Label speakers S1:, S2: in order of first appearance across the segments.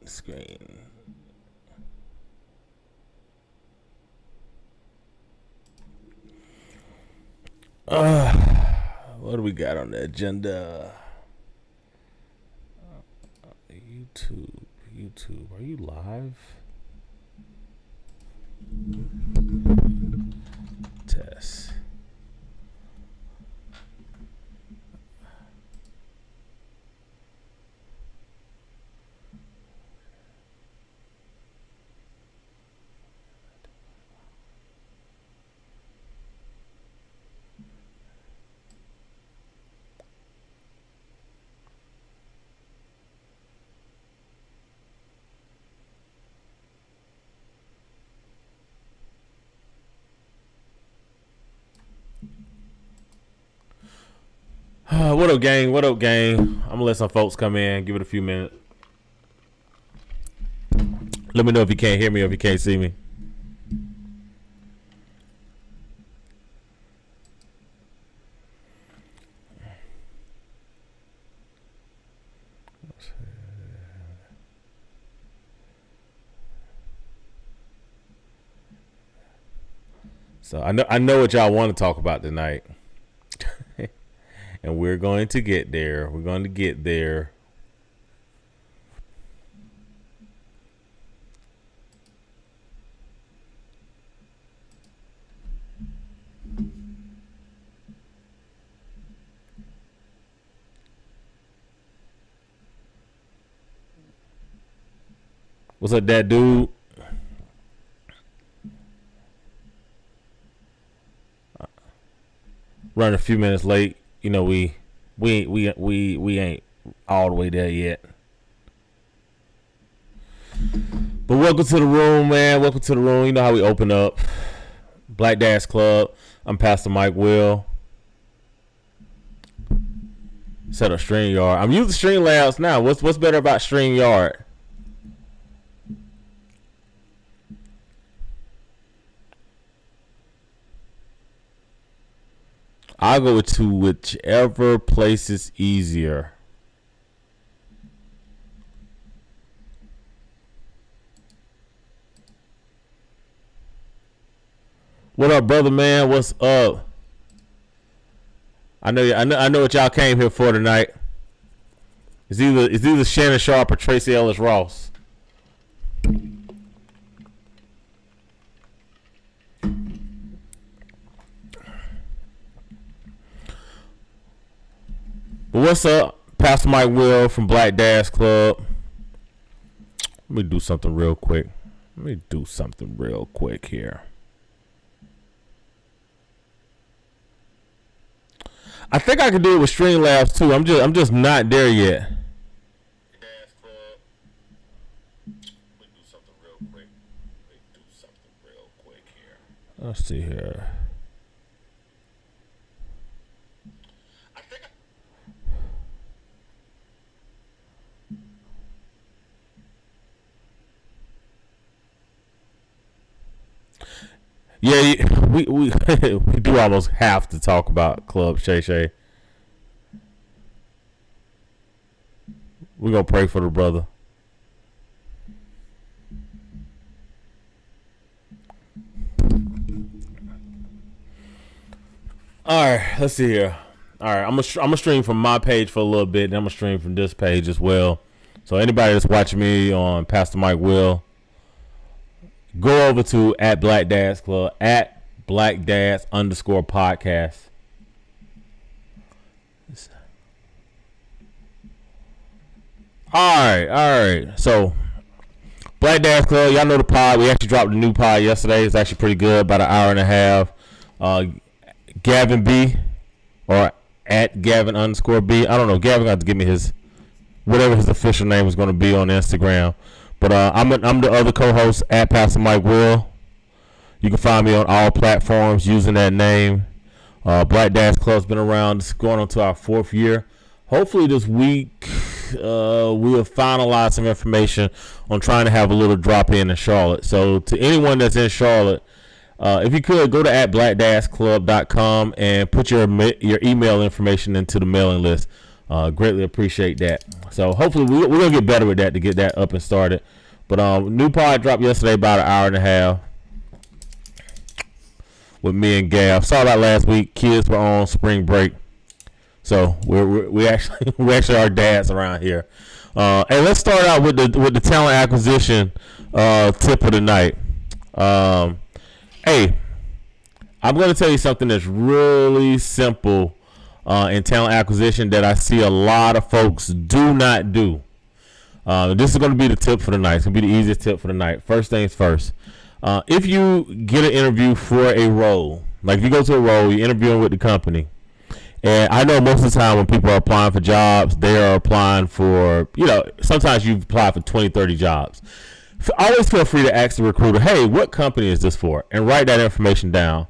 S1: Screen. What do we got on the agenda? YouTube, are you live? Test. What up, gang? What up, gang? I'm gonna let some folks come in. Give it a few minutes. Let me know if you can't hear me or if you can't see me. So I know what y'all want to talk about tonight. And we're going to get there. We're going to get there. What's up, that dude? Running a few minutes late. You know, we ain't all the way there yet. But welcome to the room, man. Welcome to the room. You know how we open up. Black Dash Club. I'm Pastor Mike Will. Set up StreamYard. I'm using Streamlabs now. What's better about StreamYard? I'll go to whichever place is easier. What up, brother, man? What's up? I know what y'all came here for tonight. It's either Shannon Sharp or Tracy Ellis Ross. But what's up? Pastor Mike Will from Black Dash Club. Let me do something real quick. Here. I think I can do it with Streamlabs too. I'm just not there yet. Let's see here. Yeah, we we do almost have to talk about Club Shay Shay. We're gonna pray for the brother. All right, let's see here. All right, I'm gonna stream from my page for a little bit, and I'm gonna stream from this page as well. So anybody that's watching me on Pastor Mike Will, go over to at Black Dads Club at Black Dads _podcast. All right. So Black Dads Club, y'all know the pod. We actually dropped a new pod yesterday. It's actually pretty good, about an hour and a half. Gavin B, or at Gavin _B. I don't know. Gavin got to give me his whatever his official name is going to be on Instagram. But I'm the other co-host at Pastor Mike Will. You can find me on all platforms using that name. Black Dash Club's been around. It's going on to our 4th year. Hopefully this week we'll finalize some information on trying to have a little drop in Charlotte. So to anyone that's in Charlotte, if you could, go to at black-club.com and put your email information into the mailing list. Greatly appreciate that. So hopefully we're going to get better with that to get that up and started. But new pod dropped yesterday, about an hour and a half with me and Gav. Saw that last week. Kids were on spring break. So we actually are dads around here. And let's start out with the talent acquisition tip of the night. Hey, I'm going to tell you something that's really simple in talent acquisition that I see a lot of folks do not do. This is going to be the tip for the night. It's going to be the easiest tip for the night. First things first. If you get an interview for a role, like if you go to a role, you're interviewing with the company. And I know most of the time when people are applying for jobs, they are applying for, sometimes you apply for 20, 30 jobs. Always feel free to ask the recruiter, hey, what company is this for? And write that information down.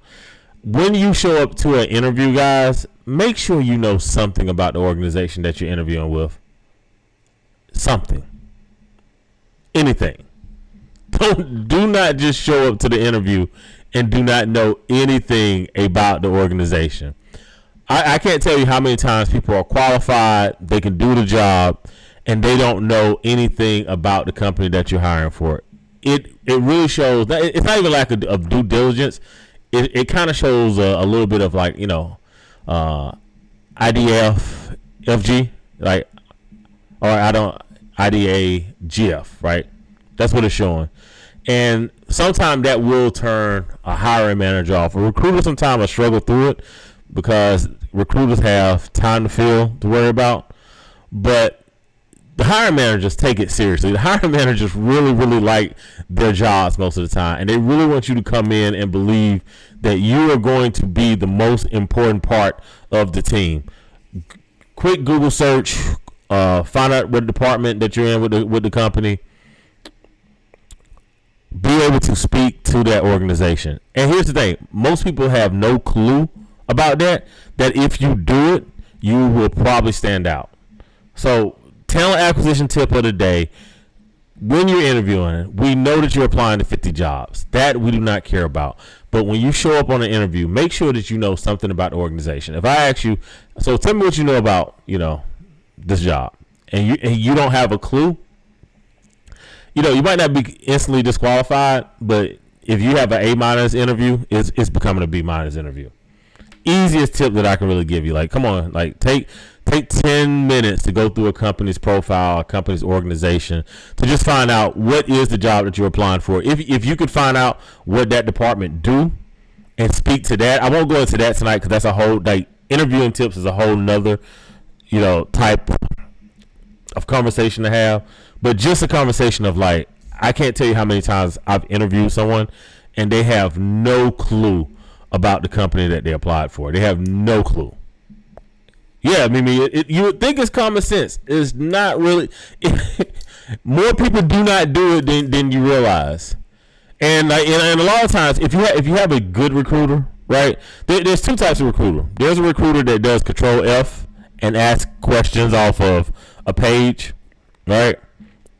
S1: When you show up to an interview, guys, make sure you know something about the organization that you're interviewing with. Something. Anything. Do not just show up to the interview and do not know anything about the organization. I can't tell you how many times people are qualified, they can do the job, and they don't know anything about the company that you're hiring for. It really shows that it's not even lack of due diligence. It kind of shows a little bit of like, IDF, FG, like, or IDA, GF, right? That's what it's showing. And sometimes that will turn a hiring manager off. A recruiter sometimes will struggle through it because recruiters have time to fill to worry about. But the hiring managers take it seriously. The hiring managers really, really like their jobs most of the time. And they really want you to come in and believe that you are going to be the most important part of the team. Quick Google search, find out what department that you're in with the company. Be able to speak to that organization. And here's the thing. Most people have no clue about that if you do it, you will probably stand out. So, talent acquisition tip of the day. When you're interviewing, we know that you're applying to 50 jobs. That we do not care about. But when you show up on an interview, make sure that you know something about the organization. If I ask you, so tell me what you know about, this job, and you don't have a clue, you might not be instantly disqualified, but if you have an A- interview, it's becoming a B- interview. Easiest tip that I can really give you. Like, come on, like take 10 minutes to go through a company's profile, a company's organization, to just find out what is the job that you're applying for. If you could find out what that department do and speak to that. I won't go into that tonight because that's a whole, like, interviewing tips is a whole nother, type of conversation to have. But just a conversation of, like, I can't tell you how many times I've interviewed someone and they have no clue about the company that they applied for. They have no clue. Yeah, I mean, you would think it's common sense. It's not really. More people do not do it than you realize. And a lot of times, if you have a good recruiter, right? There's two types of recruiter. There's a recruiter that does Control F and ask questions off of a page, right?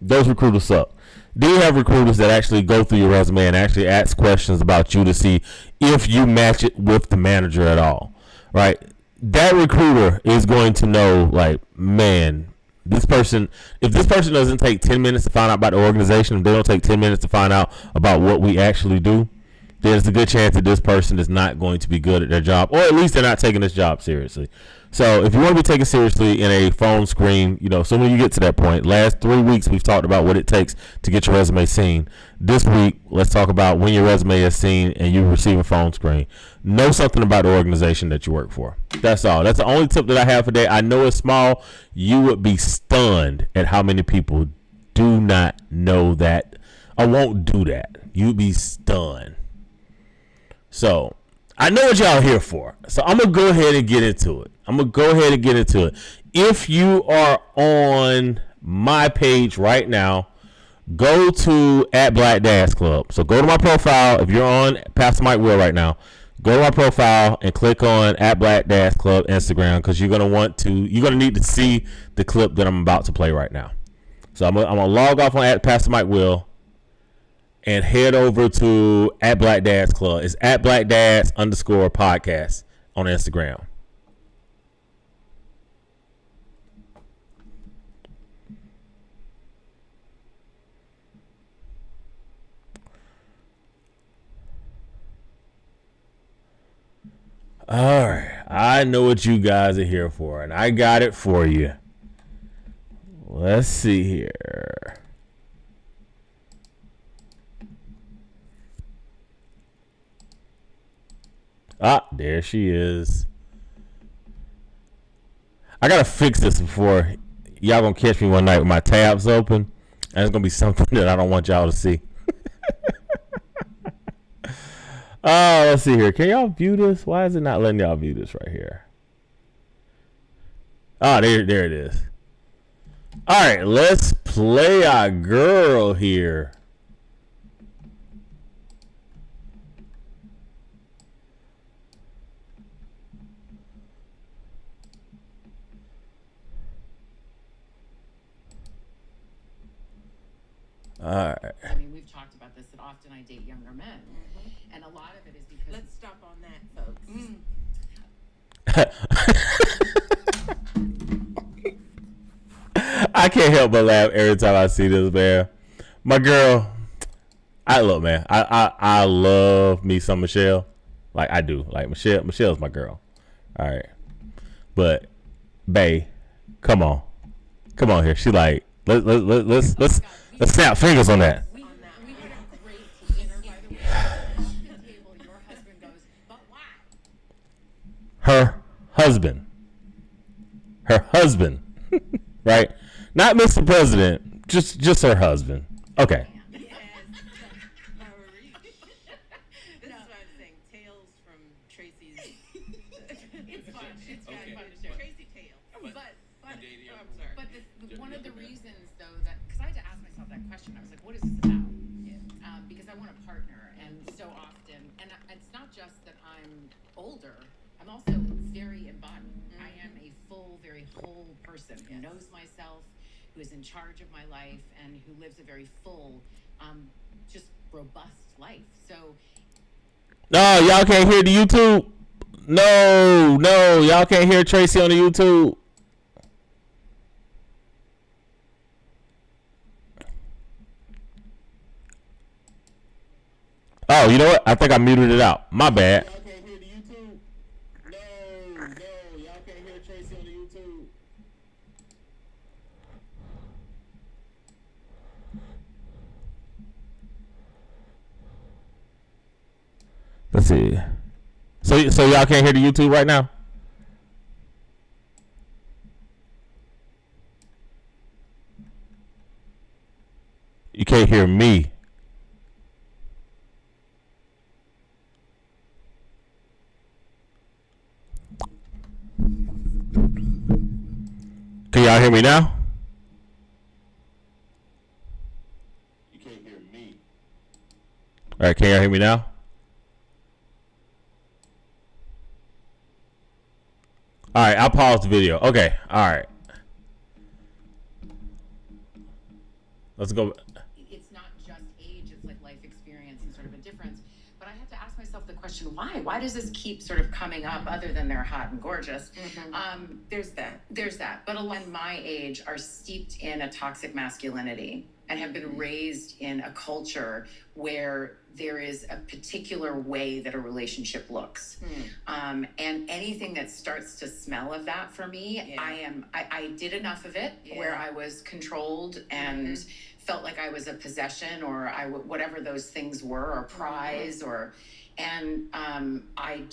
S1: Those recruiters suck. Then you have recruiters that actually go through your resume and actually ask questions about you to see if you match it with the manager at all, right? That recruiter is going to know, like, man, if this person doesn't take 10 minutes to find out about the organization, if they don't take 10 minutes to find out about what we actually do, there's a good chance that this person is not going to be good at their job, or at least they're not taking this job seriously. So if you want to be taken seriously in a phone screen, so when you get to that point, last 3 weeks we've talked about what it takes to get your resume seen. This week, let's talk about when your resume is seen and you receive a phone screen. Know something about the organization that you work for. That's all. That's the only tip that I have today. I know it's small. You would be stunned at how many people do not know that or won't do that. You'd be stunned. So I know what y'all here for. So I'm going to go ahead and get into it. If you are on my page right now, go to @Black-Club. So go to my profile. If you're on Pastor Mike Will right now, go to my profile and click on @Black-Club Instagram, because you're gonna need to see the clip that I'm about to play right now. So I'm gonna log off on Pastor Mike Will and head over to @Black-Club. It's @Black-_podcast on Instagram. All right, I know what you guys are here for, and I got it for you. Let's see here. Ah, there she is. I gotta fix this before y'all gonna catch me one night with my tabs open, and it's gonna be something that I don't want y'all to see. Oh, let's see here. Can y'all view this? Why is it not letting y'all view this right here? Oh, there it is. All right, let's play our girl here. All right.
S2: I mean, we've talked about this, that often I date younger men. Mm-hmm. And a lot of it is because...
S3: Let's stop on that, folks.
S1: I can't help but laugh every time I see this, man. My girl, I love me some Michelle. Like, I do. Like, Michelle's my girl. All right. But, bae, come on here. She like, let's snap fingers on that.
S2: We had a great dinner, by the way. At the table, your husband goes, but why?
S1: Her husband, right? Not Mr. President, just her husband. Okay.
S3: Yes. This is what I'm saying. Tales from Tracy's.
S2: It's fun. It's very fun to share.
S3: Tracy tales.
S2: But
S3: I'm sorry.
S2: But one of the reasons, though, that because I had to ask myself that question, I was like, what is this about? Because I want a partner, and so often, and it's not just that I'm older, I'm also very embodied. I am a full, very whole person who knows myself, who is in charge of my life, and who lives a very full, just robust life. So.
S1: No, y'all can't hear the YouTube. No, y'all can't hear Tracy on the YouTube. Oh, you know what? I think I muted it out. My bad.
S4: Y'all can't hear the YouTube? No, y'all can't hear Tracy on the YouTube.
S1: Let's see. So y'all can't hear the YouTube right now? You can't hear me. Can y'all hear me now?
S4: You can't hear me.
S1: All right, can y'all hear me now? All right, I'll pause the video. Okay, all right. Let's go.
S2: It's not just age, it's like life experience and sort of a difference. But I have to ask myself the question, why? Why does this keep sort of coming up other than they're hot and gorgeous? There's that. But a lot in my age are steeped in a toxic masculinity and have been raised in a culture where there is a particular way that a relationship looks. And anything that starts to smell of that for me, I did enough of it where I was controlled and felt like I was a possession or whatever those things were, or prize, and I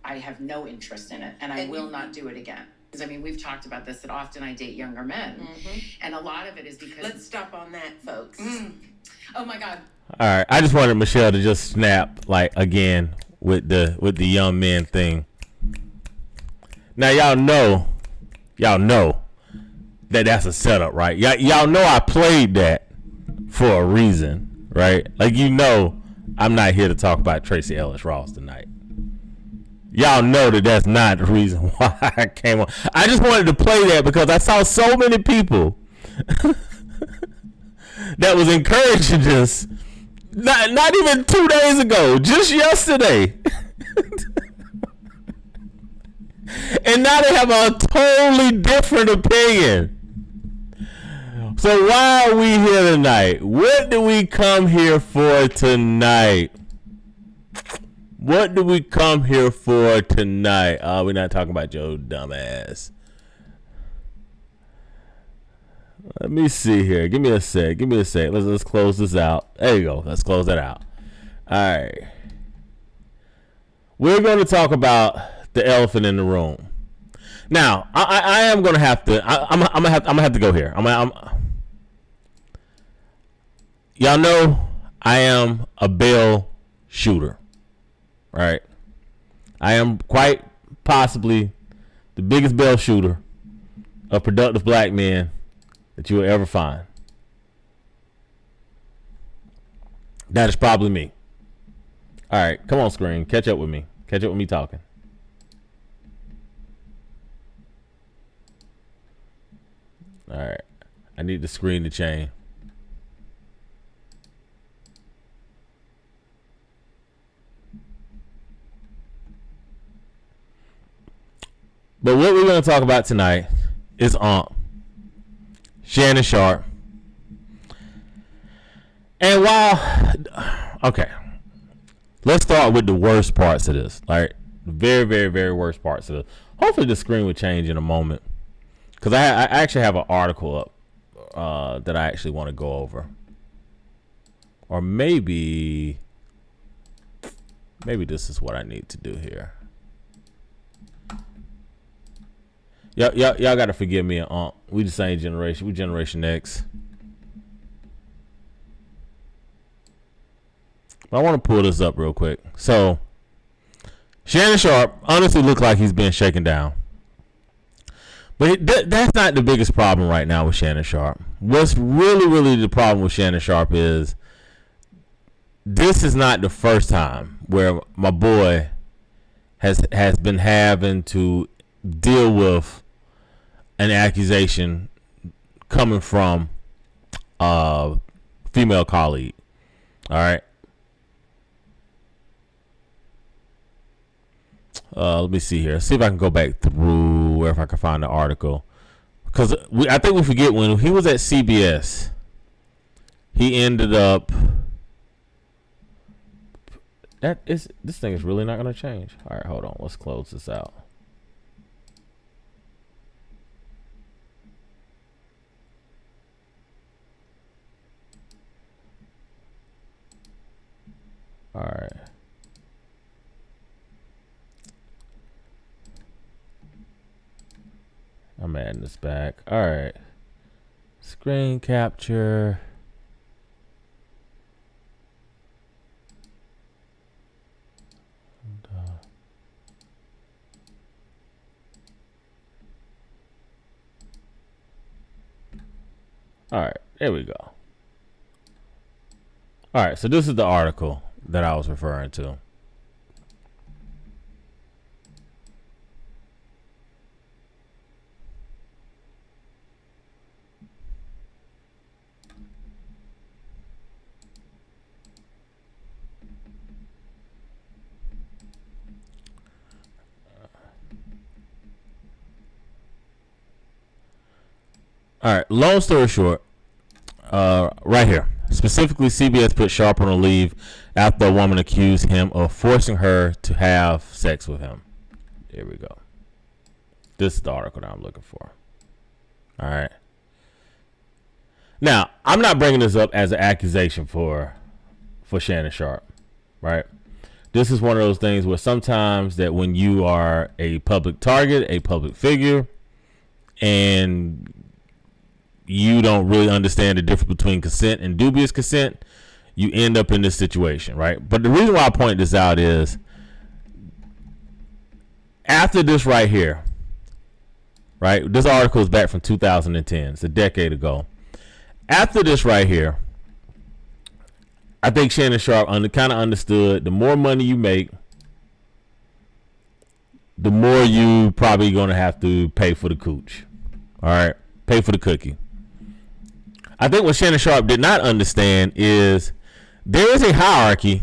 S2: have no interest in it, and I will not do it again. I mean, we've talked about this, that often I date younger men, and a lot of it is because...
S3: Let's stop on that, folks.
S2: Oh my God.
S1: All right, I just wanted Michelle to just snap like again with the young men thing. Now y'all know that that's a setup, right? Y'all know I played that for a reason, right? Like, you know, I'm not here to talk about Tracy Ellis Ross tonight. Y'all know that that's not the reason why I came on. I just wanted to play that because I saw so many people that was encouraging this. Not even 2 days ago, just yesterday. And now they have a totally different opinion. So why are we here tonight? What do we come here for tonight? What do we come here for tonight? We're not talking about Joe dumbass. Let me see here. Give me a sec. Let's close this out. There you go. Let's close that out. All right. We're going to talk about the elephant in the room. Now, I am going to have to. I'm gonna have to go here. Y'all know I am a bail shooter, right? I am quite possibly the biggest bail shooter of productive black men that you will ever find. That is probably me. All right, come on, screen. Catch up with me. Catch up with me talking. All right. I need the screen to change. But what we're going to talk about tonight is Shannon Sharpe. And okay, let's start with the worst parts of this. Like, the very, very, very worst parts of this. Hopefully the screen will change in a moment, because I actually have an article up that I actually want to go over. Or maybe this is what I need to do here. Y'all got to forgive me. We the same generation. We Generation X. But I want to pull this up real quick. So, Shannon Sharpe honestly looks like he's been shaken down. But that's not the biggest problem right now with Shannon Sharpe. What's really, really the problem with Shannon Sharpe is this is not the first time where my boy has been having to deal with an accusation coming from a female colleague. All right. Let me see here. See if I can go back through where if I can find the article. Because I think we forget when he was at CBS, he ended up this thing is really not gonna change. All right, hold on. Let's close this out. All right. I'm adding this back. All right. Screen capture. All right, there we go. All right, so this is the article that I was referring to. All right, long story short, right here. Specifically, CBS put Sharp on a leave after a woman accused him of forcing her to have sex with him. There we go. This is the article that I'm looking for. All right. Now, I'm not bringing this up as an accusation for Shannon Sharp, right? This is one of those things where sometimes that when you are a public target, a public figure, and you don't really understand the difference between consent and dubious consent, you end up in this situation, right? But the reason why I point this out is after this right here, right? This article is back from 2010. It's a decade ago. After this right here, I think Shannon Sharp kind of understood the more money you make, the more you probably going to have to pay for the cooch. All right? Pay for the cookie. I think what Shannon Sharp did not understand is there is a hierarchy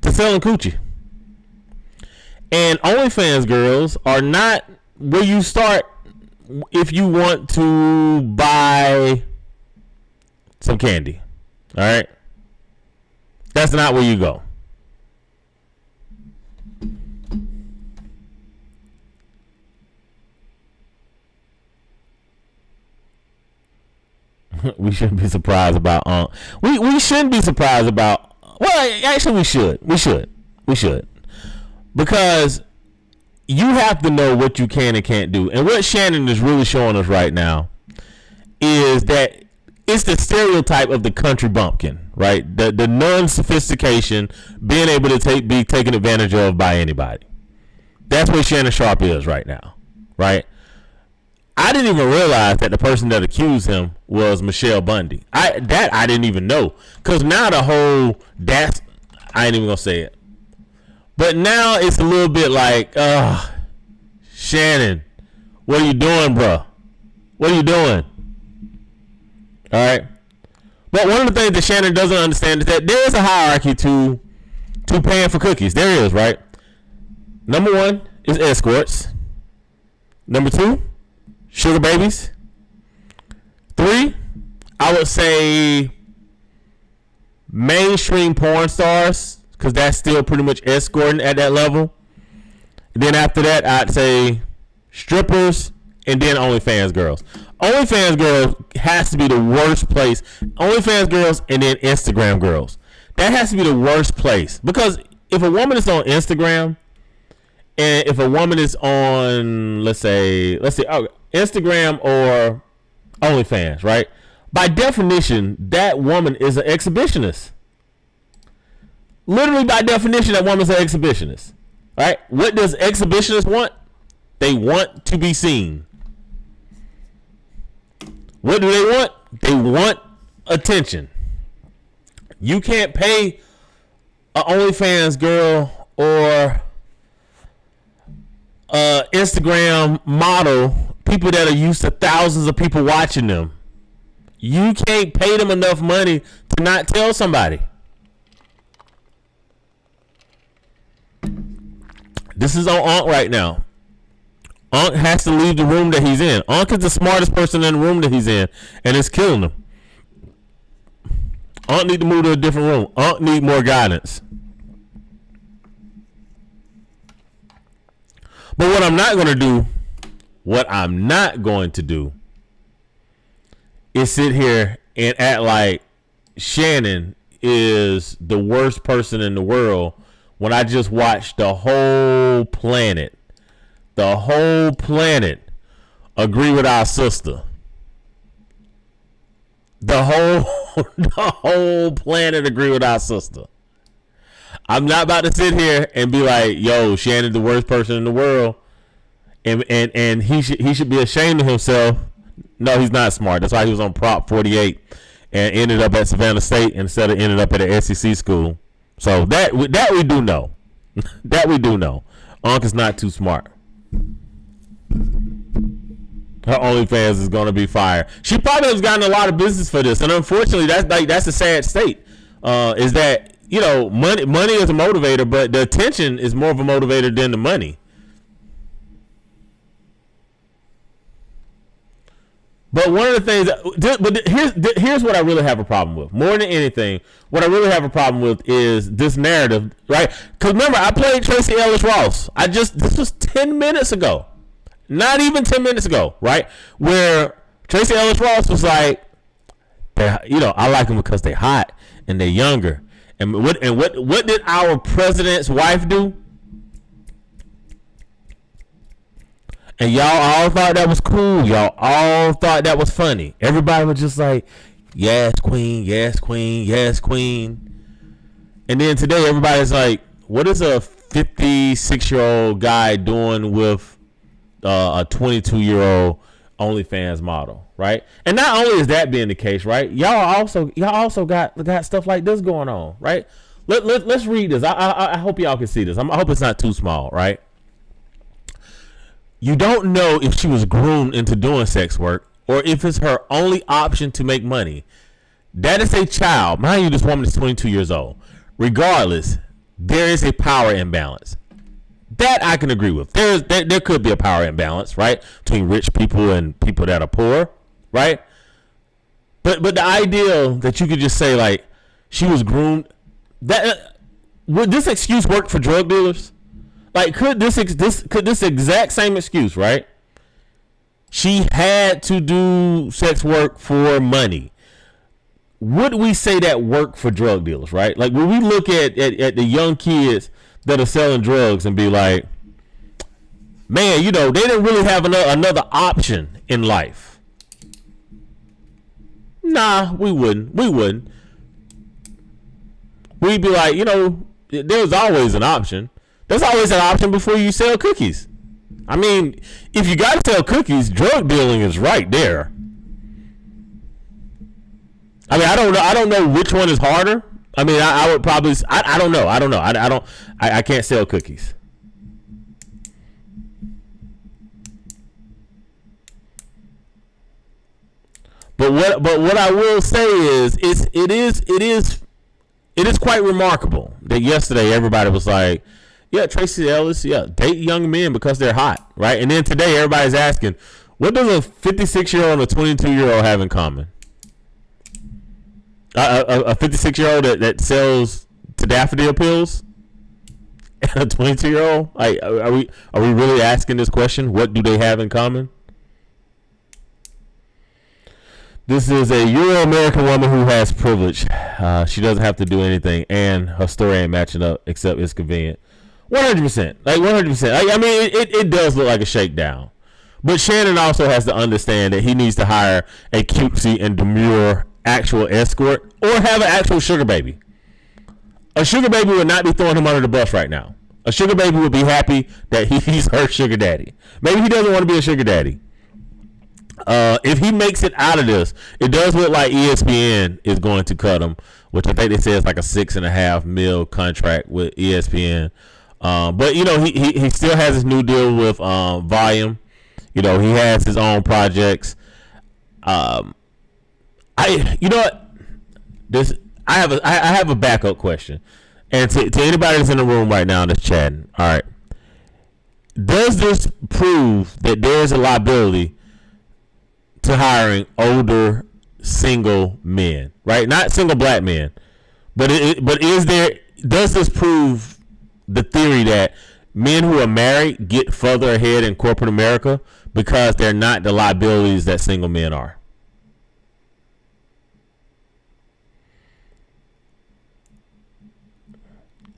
S1: to selling coochie. And OnlyFans girls are not where you start if you want to buy some candy. All right? That's not where you go. We shouldn't be surprised about we shouldn't be surprised about, well, actually we should because you have to know what you can and can't do. And what Shannon is really showing us right now is that it's the stereotype of the country bumpkin, right? The non-sophistication, being able to be taken advantage of by anybody. That's what Shannon Sharp is right now, right? I didn't even realize that the person that accused him was Michelle Bundy. I didn't even know, because now I ain't even gonna say it, but now it's a little bit like, Shannon, what are you doing, bro? What are you doing? All right. But one of the things that Shannon doesn't understand is that there is a hierarchy to paying for cookies. There is, right? Number one is escorts. Number two, sugar babies. 3, I would say mainstream porn stars, because that's still pretty much escorting at that level. And then after that, I'd say strippers, and then OnlyFans girls. OnlyFans girls has to be the worst place. OnlyFans girls and then Instagram girls. That has to be the worst place, because if a woman is on Instagram, and if a woman is on, let's say Instagram or OnlyFans, right? By definition, that woman is an exhibitionist. Literally, by definition, that woman's an exhibitionist, right? What does exhibitionists want? They want to be seen. What do they want? They want attention. You can't pay an OnlyFans girl or Instagram model, people that are used to thousands of people watching them. You can't pay them enough money to not tell somebody. This is on Ankh right now. Ankh has to leave the room that he's in. Ankh is the smartest person in the room that he's in, and it's killing him. Ankh need to move to a different room. Ankh need more guidance. But what I'm not going to do is sit here and act like Shannon is the worst person in the world when I just watched the whole planet agree with our sister. The whole planet agree with our sister. I'm not about to sit here and be like, yo, Shannon's the worst person in the world, and he should be ashamed of himself. No, he's not smart. That's why he was on Prop 48 and ended up at Savannah State instead of ended up at an SEC school. So that we do know. That we do know. Unc is not too smart. Her OnlyFans is going to be fire. She probably has gotten a lot of business for this, and unfortunately, that's a sad state. Is that, you know, money is a motivator, but the attention is more of a motivator than the money. But one of the things, here's what I really have a problem with. More than anything, what I really have a problem with is this narrative, right? Because remember, I played Tracy Ellis Ross. This was 10 minutes ago. Not even 10 minutes ago, right? Where Tracy Ellis Ross was like, I like them because they're hot and they're younger. And what did our president's wife do? And y'all all thought that was cool. Y'all all thought that was funny. Everybody was just like, yes, queen, yes, queen, yes, queen. And then today, everybody's like, what is a 56-year-old guy doing with a 22-year-old OnlyFans model, right? And not only is that being the case, right? Y'all also got stuff like this going on, right? Let's read this. I hope y'all can see this. I hope it's not too small, right? You don't know if she was groomed into doing sex work or if it's her only option to make money. That is a child. Mind you, this woman is 22 years old. Regardless, there is a power imbalance. That I can agree with. There could be a power imbalance, right, between rich people and people that are poor, right? But the idea that you could just say, like, she was groomed, that would this excuse work for drug dealers? Like, could this exact same excuse, right? She had to do sex work for money. Would we say that work for drug dealers, right? Like, when we look at the young kids that are selling drugs and be like, man, they didn't really have another option in life. Nah, we wouldn't. We'd be like, there's always an option. There's always an option before you sell cookies. I mean, if you got to sell cookies, drug dealing is right there. I mean, I don't know which one is harder. I mean, I would probably, I don't know. I can't sell cookies. But what I will say is, it is quite remarkable that yesterday everybody was like, yeah, Tracy Ellis, yeah, date young men because they're hot, right? And then today everybody's asking, what does a 56-year-old and a 22-year-old have in common? A 56-year-old that sells Tadalafil pills and a 22-year-old? Like, are we really asking this question? What do they have in common? This is a Euro-American woman who has privilege. She doesn't have to do anything, and her story ain't matching up except it's convenient. 100%. Like, 100%. I mean, it does look like a shakedown. But Shannon also has to understand that he needs to hire a cutesy and demure actual escort or have an actual sugar baby. A sugar baby would not be throwing him under the bus right now. A sugar baby would be happy that he's her sugar daddy. Maybe he doesn't want to be a sugar daddy. If he makes it out of this, it does look like ESPN is going to cut him, which I think they say is like a $6.5 million contract with ESPN. But he still has his new deal with Volume. He has his own projects. I have a backup question, and to anybody that's in the room right now that's chatting. All right, does this prove that there is a liability to hiring older single men, right? Not single black men, but does this prove the theory that men who are married get further ahead in corporate America because they're not the liabilities that single men are.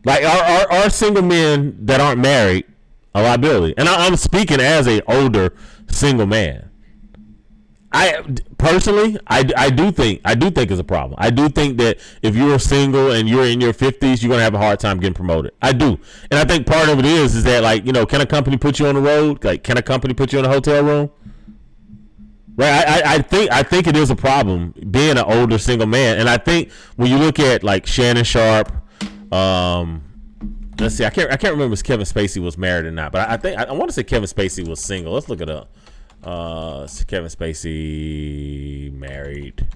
S1: Like, are single men that aren't married a liability? And I'm speaking as a older single man. I personally, I do think it's a problem. I do think that if you're single and you're in your 50s, you're gonna have a hard time getting promoted. I do, and I think part of it is that, like, you know, can a company put you on the road? Like, can a company put you in a hotel room? Right. I think it is a problem being an older single man, and I think when you look at like Shannon Sharp. Let's see. I can't remember if Kevin Spacey was married or not, but I want to say Kevin Spacey was single. Let's look it up. Kevin Spacey married.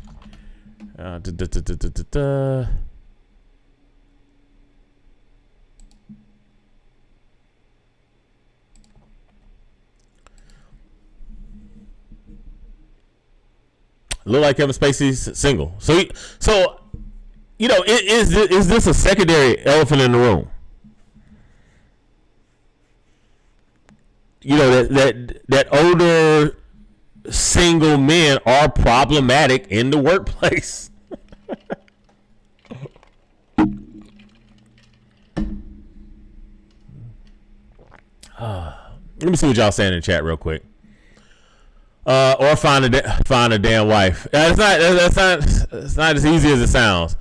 S1: Look like Kevin Spacey's single. So you know, is this a secondary elephant in the room? You know, that older single men are problematic in the workplace. Let me see what y'all saying in the chat real quick. Or find a damn wife. It's not as easy as it sounds.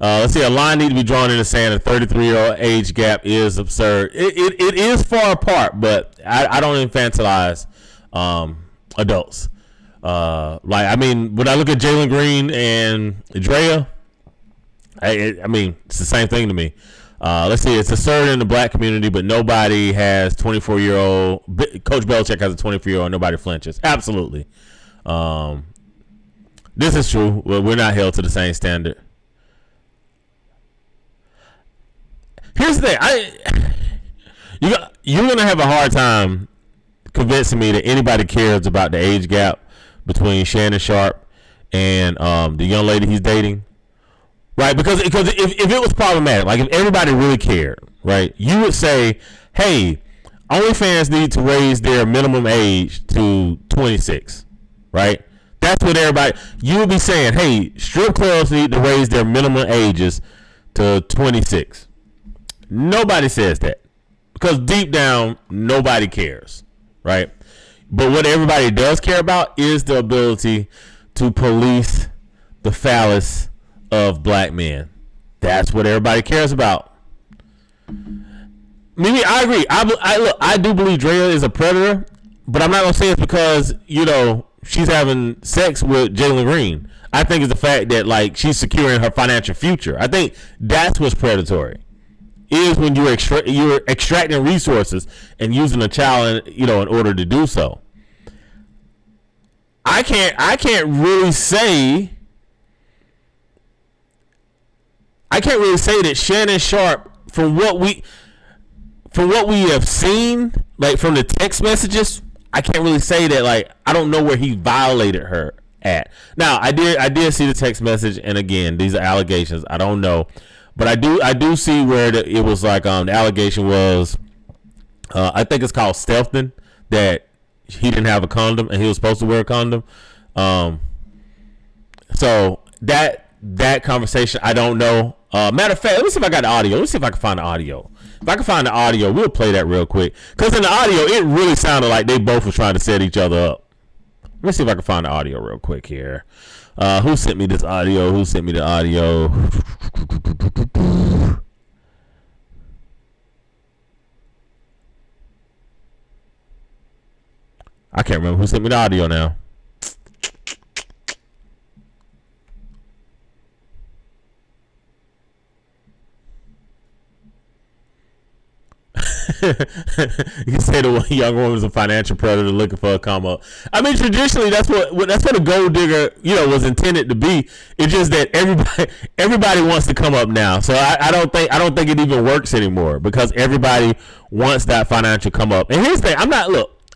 S1: Let's see. A line need to be drawn in the sand. A 33-year-old age gap is absurd. It is far apart, but I don't infantilize adults. Like, I mean, when I look at Jalen Green and Drea, I mean, it's the same thing to me. Let's see. It's absurd in the black community, but nobody has 24-year-old. Coach Belichick has a 24-year-old. Nobody flinches. Absolutely. This is true. We're not held to the same standard. Here's the thing. You're gonna have a hard time convincing me that anybody cares about the age gap between Shannon Sharp and the young lady he's dating, right? Because if it was problematic, like if everybody really cared, right, you would say, hey, OnlyFans need to raise their minimum age to 26, right? That's what everybody. You would be saying, hey, strip clubs need to raise their minimum ages to 26. Nobody says that because deep down, nobody cares, right? But what everybody does care about is the ability to police the phallus of black men. That's what everybody cares about. Maybe I agree. I do believe Drea is a predator, but I'm not gonna say it's because, you know, she's having sex with Jalen Green. I think it's the fact that, like, she's securing her financial future. I think that's what's predatory. Is when you're extracting resources and using a child, in order to do so. I can't really say that Shannon Sharp, from what we have seen, like from the text messages, I can't really say that, like, I don't know where he violated her at. Now, I did see the text message, and again, these are allegations. I don't know. But I do see where it was like, the allegation was, I think it's called stealthing, that he didn't have a condom and he was supposed to wear a condom. So that conversation, I don't know. Matter of fact, let me see if I got the audio. Let me see if I can find the audio. If I can find the audio, we'll play that real quick. Because in the audio, it really sounded like they both were trying to set each other up. Let me see if I can find the audio real quick here. Who sent me this audio? Who sent me the audio? I can't remember who sent me the audio now. You say the young woman is a financial predator looking for a come up. I mean, traditionally, that's what a gold digger, was intended to be. It's just that everybody wants to come up now. So I don't think it even works anymore because everybody wants that financial come up. And here's the thing: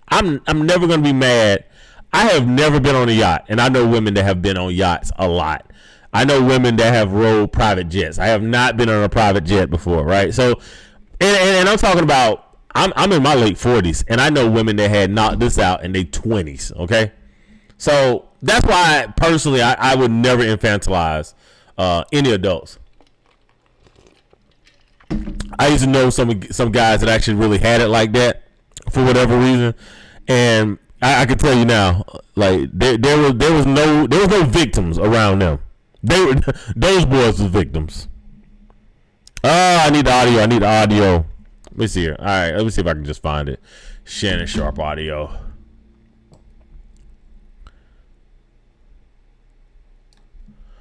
S1: I'm never gonna be mad. I have never been on a yacht, and I know women that have been on yachts a lot. I know women that have rode private jets. I have not been on a private jet before, right? So. And I'm talking about, I'm in my late 40s, and I know women that had knocked this out in their 20s. Okay, so that's why personally I would never infantilize any adults. I used to know some guys that actually really had it like that for whatever reason, and I can tell you now, like there was no victims around them. Those boys were victims. Oh, I need the audio. Let me see here. All right, let me see if I can just find it. Shannon Sharp audio.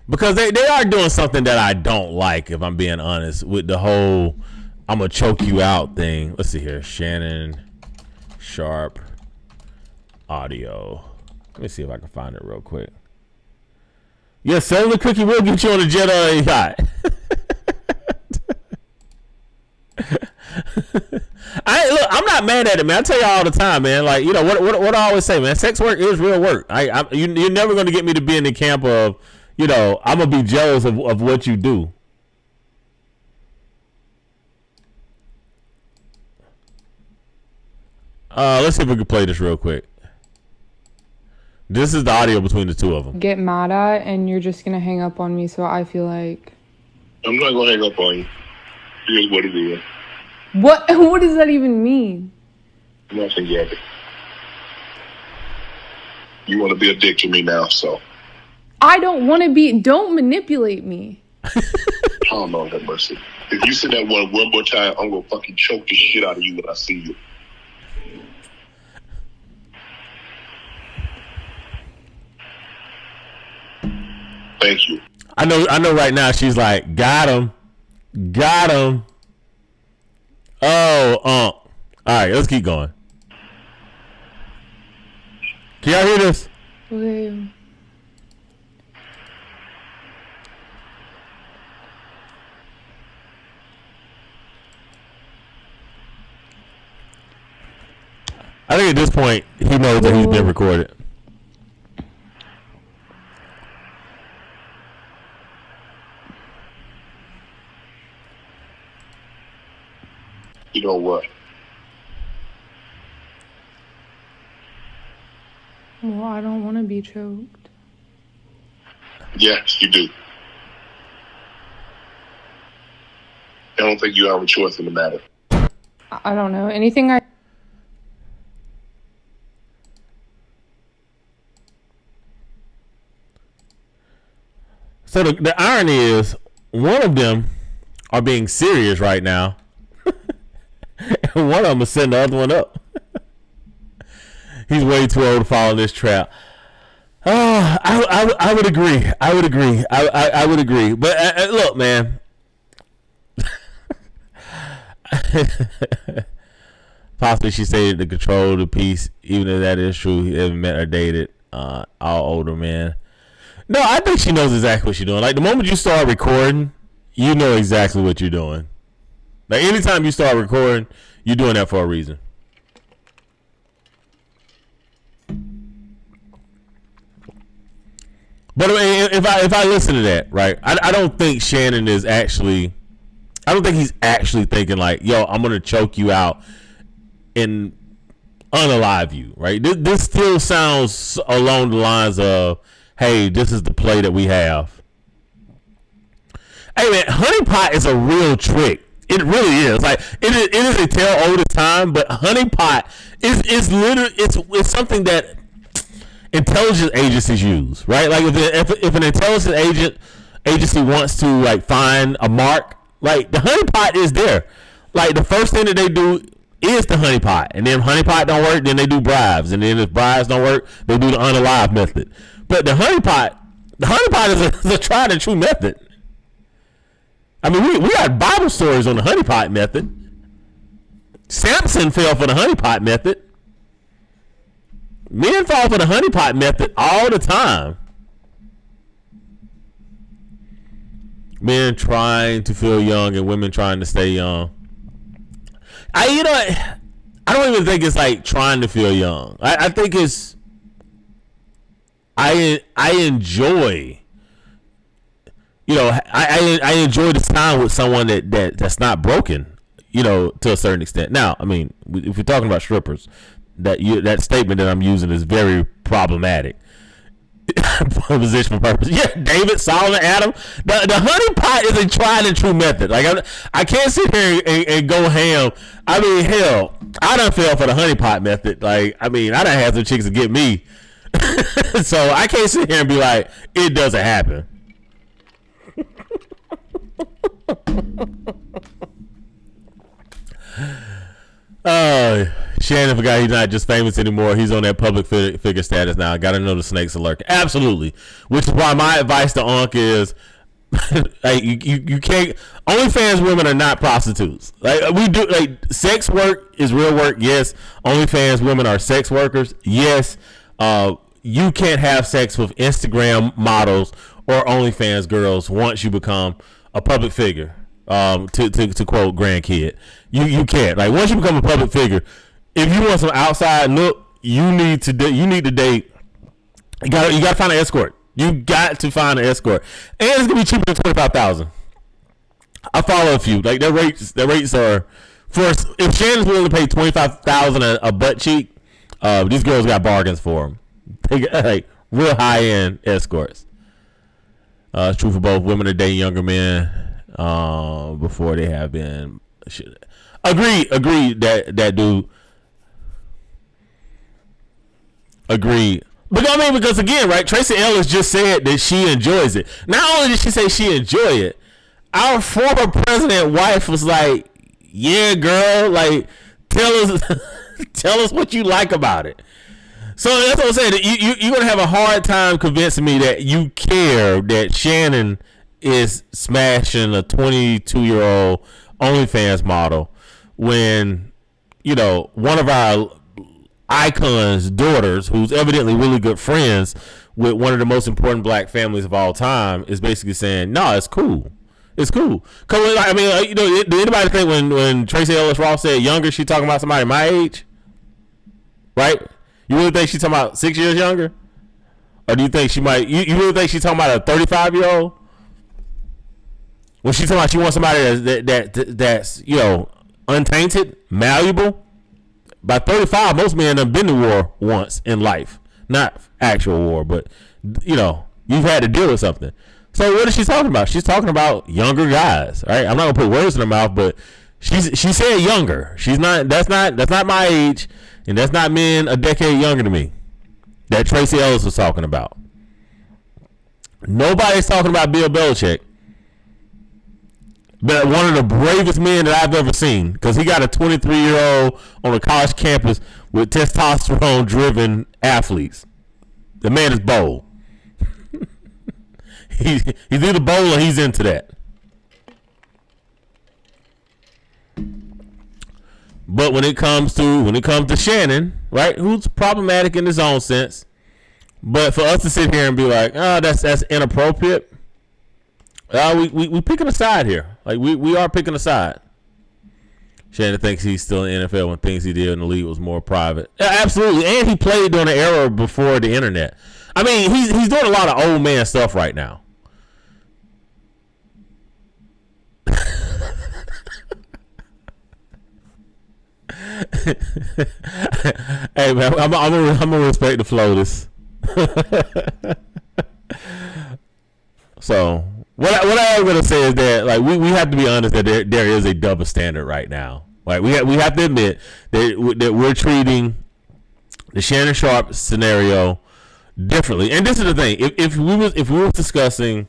S1: Because they are doing something that I don't like, if I'm being honest, with the whole I'm going to choke you out thing. Let's see here. Shannon Sharp audio. Let me see if I can find it real quick. Yeah, selling the cookie will get you on a jet or a yacht. I'm not mad at it, man. I tell you all the time, man. Like, you know what I always say, man. Sex work is real work. You're never going to get me to be in the camp of, you know, I'm gonna be jealous of what you do. Let's see if we can play this real quick. This is the audio between the two of them.
S5: Get mad at, and you're just gonna hang up on me. So I feel like
S6: I'm not gonna hang up on you. Here's what it is.
S5: What does that even mean?
S6: Nothing yet. You want to be a dick to me now, so.
S5: I don't want to be. Don't manipulate me.
S6: Oh, Lord have mercy. If you say that one more time, I'm going to fucking choke the shit out of you when I see you. Thank you.
S1: I know right now she's like, got him. Oh, all right, let's keep going. Can y'all hear this?
S5: Okay.
S1: I think at this point he knows that he's been recorded.
S6: You know what?
S5: Well, I don't want to be choked.
S6: Yes, you do. I don't think you have a choice in the matter.
S5: I don't know. Anything I...
S1: So the irony is, one of them are being serious right now, and one of them is setting the other one up. He's way too old to fall in this trap. Oh, I would agree. I would agree. But look, man. Possibly she said to control the peace, even if that is true. He hasn't met or dated all older men. No, I think she knows exactly what she's doing. Like, the moment you start recording, you know exactly what you're doing. Like, anytime you start recording, you're doing that for a reason. But if I listen to that, right, I don't think Shannon is actually, I don't think he's actually thinking like, yo, I'm going to choke you out and unalive you, right? This still sounds along the lines of, hey, this is the play that we have. Hey, man, honeypot is a real trick. It really is. Like, it is a tale all the time, but honeypot is literally, it's something that intelligence agencies use, right? Like, if an intelligence agency wants to, like, find a mark, like, the honeypot is there. Like, the first thing that they do is the honeypot, and then if honeypot don't work, then they do bribes, and then if bribes don't work, they do the unalive method. But the honeypot is a tried and true method. I mean, we got Bible stories on the honeypot method. Samson fell for the honeypot method. Men fall for the honeypot method all the time. Men trying to feel young and women trying to stay young. I don't even think it's like trying to feel young. I think it's, I enjoy, I enjoy this time with someone that's not broken. to a certain extent. Now, I mean, if we're talking about strippers, that statement that I'm using is very problematic. Position for purpose. Yeah, David, Solomon, Adam. The honey pot is a tried and true method. Like I can't sit here and go ham. I mean, hell, I done fell for the honey pot method. Like, I mean, I done had some chicks to get me. So I can't sit here and be like, it doesn't happen. Shannon forgot he's not just famous anymore. He's on that public figure status now. I gotta know the snakes are lurking. Absolutely. Which is why my advice to Unc is, like, you can't. OnlyFans women are not prostitutes. Like, we do, like, sex work is real work. Yes. OnlyFans women are sex workers. Yes. You can't have sex with Instagram models or OnlyFans girls once you become a public figure. To quote grandkid, you can't. Like, once you become a public figure, if you want some outside look, you need to date. You gotta find an escort. You got to find an escort, and it's gonna be cheaper than $25,000. I follow a few. Like, their rates are if Shannon's willing to pay $25,000 a butt cheek, these girls got bargains for them. They got, like, real high end escorts. It's true for both women that date younger men before they have been. Agreed that dude. Agreed. But I mean, because again, right, Tracy Ellis just said that she enjoys it. Not only did she say she enjoy it, our former president wife was like, yeah, girl, like, tell us what you like about it. So that's what I'm saying. You're going to have a hard time convincing me that you care that Shannon is smashing a 22-year-old OnlyFans model when, one of our icon's daughters, who's evidently really good friends with one of the most important black families of all time, is basically saying, no, it's cool. It's cool. Cause, I mean, did anybody think when Tracy Ellis Ross said younger, she talking about somebody my age? Right? You really think she's talking about 6 years younger? Or do you think she might, you really think she's talking about a 35-year-old? When she's talking about she wants somebody that's untainted, malleable. By 35, most men have been to war once in life. Not actual war, but, you've had to deal with something. So what is she talking about? She's talking about younger guys, right? I'm not gonna put words in her mouth, but she said younger. That's not my age, and that's not men a decade younger than me. That Tracy Ellis was talking about. Nobody's talking about Bill Belichick. But one of the bravest men that I've ever seen, because he got a 23-year-old on a college campus with testosterone-driven athletes. The man is bold. he's either bold or he's into that. But when it comes to Shannon, right, who's problematic in his own sense, but for us to sit here and be like, oh, that's inappropriate. We picking a side here. Like, we are picking a side. Shannon thinks he's still in the NFL when things he did in the league was more private. Yeah, absolutely. And he played during the era before the internet. I mean, he's doing a lot of old man stuff right now. Hey man, I'm gonna respect the flow this. So what I am gonna say is that, like, we have to be honest that there is a double standard right now. Like, we have to admit that we're treating the Shannon Sharpe scenario differently. And this is the thing: if we were discussing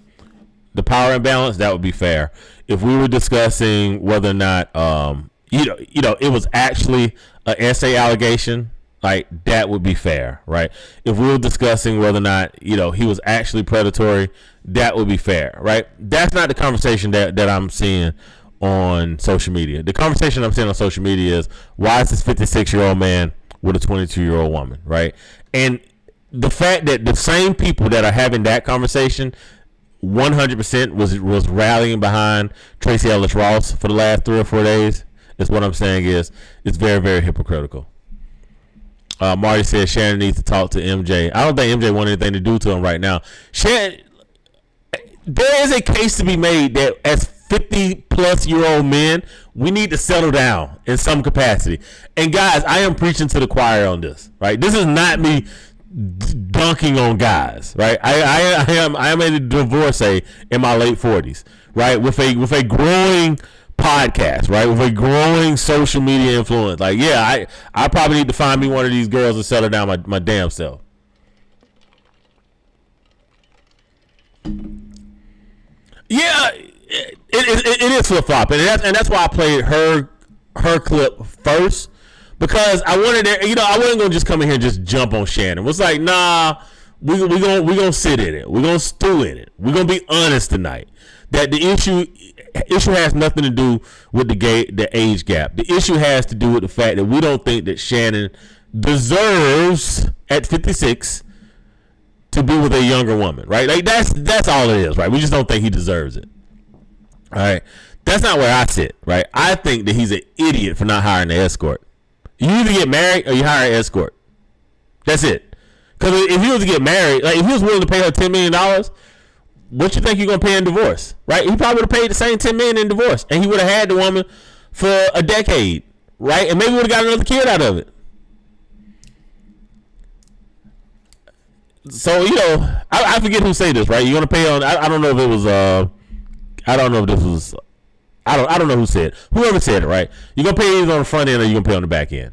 S1: the power imbalance, that would be fair. If we were discussing whether or not it was actually an essay allegation, like, that would be fair, right? If we were discussing whether or not he was actually predatory, that would be fair, right? That's not the conversation that I'm seeing on social media. The conversation I'm seeing on social media is, why is this 56-year-old man with a 22-year-old woman, right? And the fact that the same people that are having that conversation 100% was rallying behind Tracy Ellis Ross for the last 3 or 4 days is what I'm saying is it's very, very hypocritical. Marty says Shannon needs to talk to MJ. I don't think MJ wants anything to do to him right now. Shannon, there is a case to be made that as 50-plus-year-old men, we need to settle down in some capacity. And guys, I am preaching to the choir on this, right? This is not me dunking on guys, right? I am a divorcee in my late 40s, right? With a growing podcast, right? With a growing social media influence. Like, yeah, I probably need to find me one of these girls and settle down my damn self. Yeah, it is flip flop, and that's why I played her clip first, because I wanted to, I wasn't gonna just come in here and just jump on Shannon. It was like, nah, we gonna sit in it, we're gonna stew in it, we're gonna be honest tonight. That the issue has nothing to do with the age gap. The issue has to do with the fact that we don't think that Shannon deserves at 56 to be with a younger woman, right? Like that's all it is, right? We just don't think he deserves it. All right, that's not where I sit, right? I think that he's an idiot for not hiring an escort. You either get married or you hire an escort. That's it. Because if he was to get married, like if he was willing to pay her $10 million, what you think you're gonna pay in divorce, right? He probably would have paid the same $10 million in divorce, and he would have had the woman for a decade, right? And maybe would have got another kid out of it. So I forget who said this, right? You're gonna pay on. I don't know if it was. I don't know if this was. I don't know who said it. Whoever said it, right? You're gonna pay either on the front end or you're gonna pay on the back end.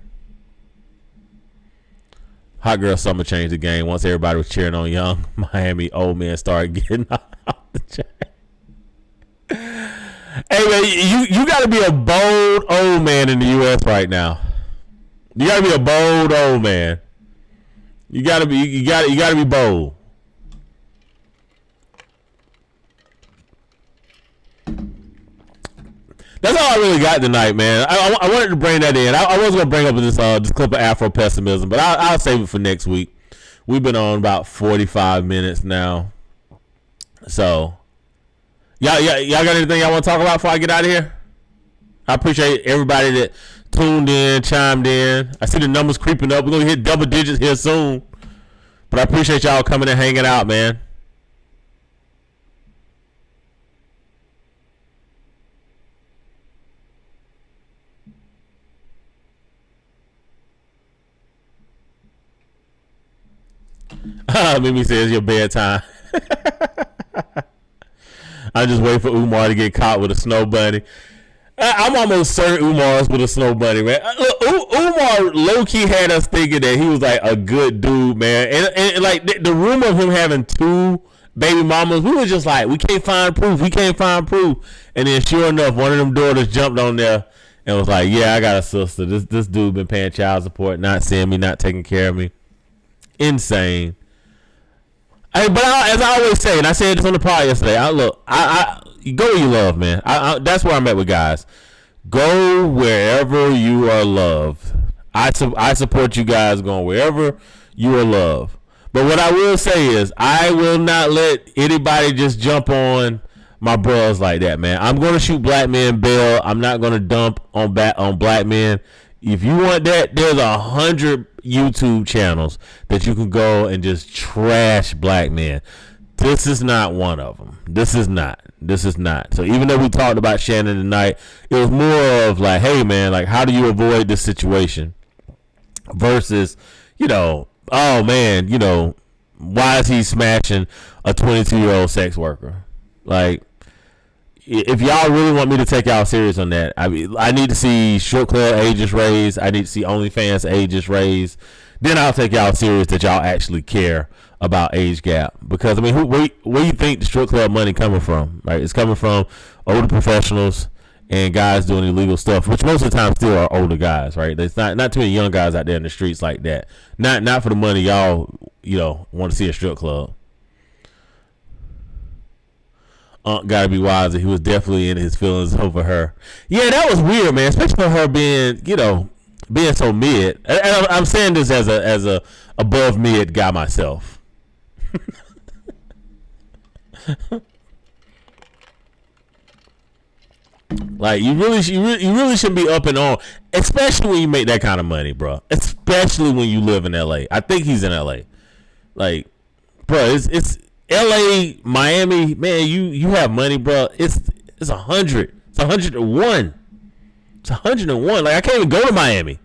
S1: Hot girl summer changed the game once everybody was cheering on young Miami old men started getting out the chain. Hey man, you got to be a bold old man in the U.S. right now. You got to be a bold old man. You got to be bold. That's all I really got tonight, man. I wanted to bring that in. I was going to bring up this clip of Afro pessimism, but I'll save it for next week. We've been on about 45 minutes now. So, y'all got anything y'all want to talk about before I get out of here? I appreciate everybody that tuned in, chimed in. I see the numbers creeping up. We're going to hit double digits here soon. But I appreciate y'all coming and hanging out, man. Mimi says your bedtime. I just wait for Umar to get caught with a snow bunny. I'm almost certain Umar's with a snow bunny, man. Look, Umar low-key had us thinking that he was like a good dude, man. And like the rumor of him having 2 baby mamas, we were just like, we can't find proof. And then sure enough, one of them daughters jumped on there and was like, yeah, I got a sister. This dude been paying child support, not seeing me, not taking care of me. Insane. But as I always say, and I said this on the pod yesterday, you go where you love, man. That's where I'm at with guys. Go wherever you are loved. I support you guys going wherever you are loved. But what I will say is, I will not let anybody just jump on my bros like that, man. I'm going to shoot black men bail. I'm not going to dump on black men. If you want that, there's 100 YouTube channels that you can go and just trash black men. This is not one of them. This is not. So even though we talked about Shannon tonight, it was more of like, hey man, like how do you avoid this situation? Versus, oh man, why is he smashing a 22-year-old sex worker? Like, if y'all really want me to take y'all serious on that, I need to see strip club ages raised. I need to see OnlyFans ages raised. Then I'll take y'all serious that y'all actually care about age gap. Because where do you think the strip club money coming from? Right, it's coming from older professionals and guys doing illegal stuff, which most of the time still are older guys. Right, there's not too many young guys out there in the streets like that. Not for the money y'all want to see a strip club. Gotta be wiser. He was definitely in his feelings over her. Yeah, that was weird, man. Especially for her being so mid. And I'm saying this as a above mid guy myself. Like you really shouldn't be up and on, especially when you make that kind of money, bro. Especially when you live in LA. I think he's in LA. Like, bro, it's LA, Miami, man, you have money, bro. It's It's 100. It's 101. It's 101. Like, I can't even go to Miami.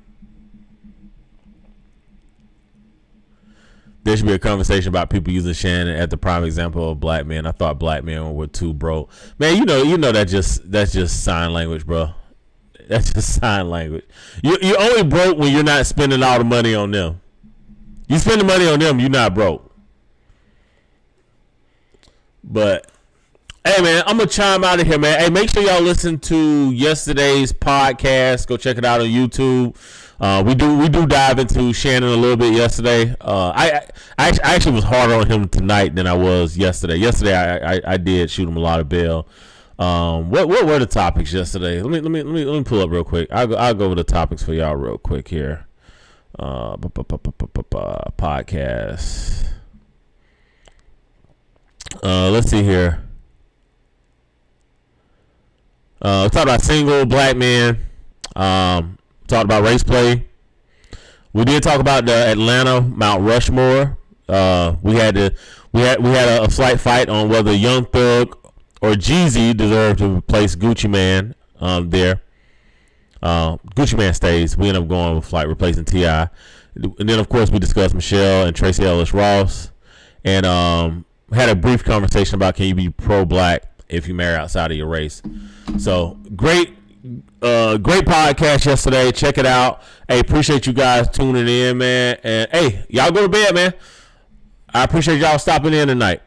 S1: There should be a conversation about people using Shannon as the prime example of black men. I thought black men were too broke. Man, you know that's just sign language, bro. That's just sign language. You're only broke when you're not spending all the money on them. You spend the money on them, you're not broke. But hey, man, I'm gonna chime out of here, man. Hey, make sure y'all listen to yesterday's podcast. Go check it out on YouTube. We do dive into Shannon a little bit yesterday. I actually was harder on him tonight than I was yesterday. Yesterday I did shoot him a lot of bail. What were the topics yesterday? Let me pull up real quick. I'll go over the topics for y'all real quick here. Podcast. Let's see here. Talked about single black men. Talked about race play. We did talk about the Atlanta Mount Rushmore. We had a slight fight on whether Young Thug or Jeezy deserved to replace Gucci Man there. Gucci Man stays. We ended up going with replacing T.I. And then of course we discussed Michelle and Tracy Ellis Ross, and had a brief conversation about can you be pro-black if you marry outside of your race. So great podcast yesterday. Check it out. Hey, appreciate you guys tuning in, man. And hey, y'all go to bed, man. I appreciate y'all stopping in tonight.